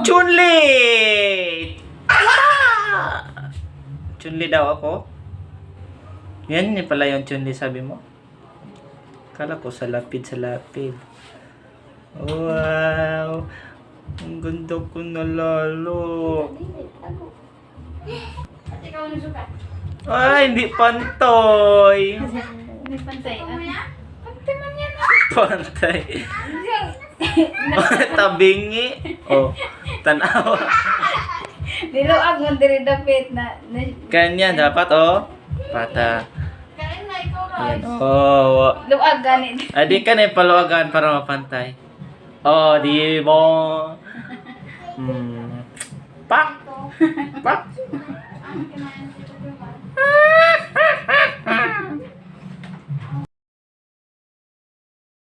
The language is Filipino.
Chunli! Chunli daw ako? Yan yun pala yung Chunli sabi mo? Kala ko sa lapid. Wow! Ang ganda ko na lalo. Ay, hindi pantoy. Hindi pantay. Pantay. Tabingi. Oh, tanawa. Niluag mo diri dapit na. Kanya dapat oh. Pata. Ayan. Oh. Luag ganit. Adi ka na paluwagan para mapantay. Oh, di mo. Pak. Pak.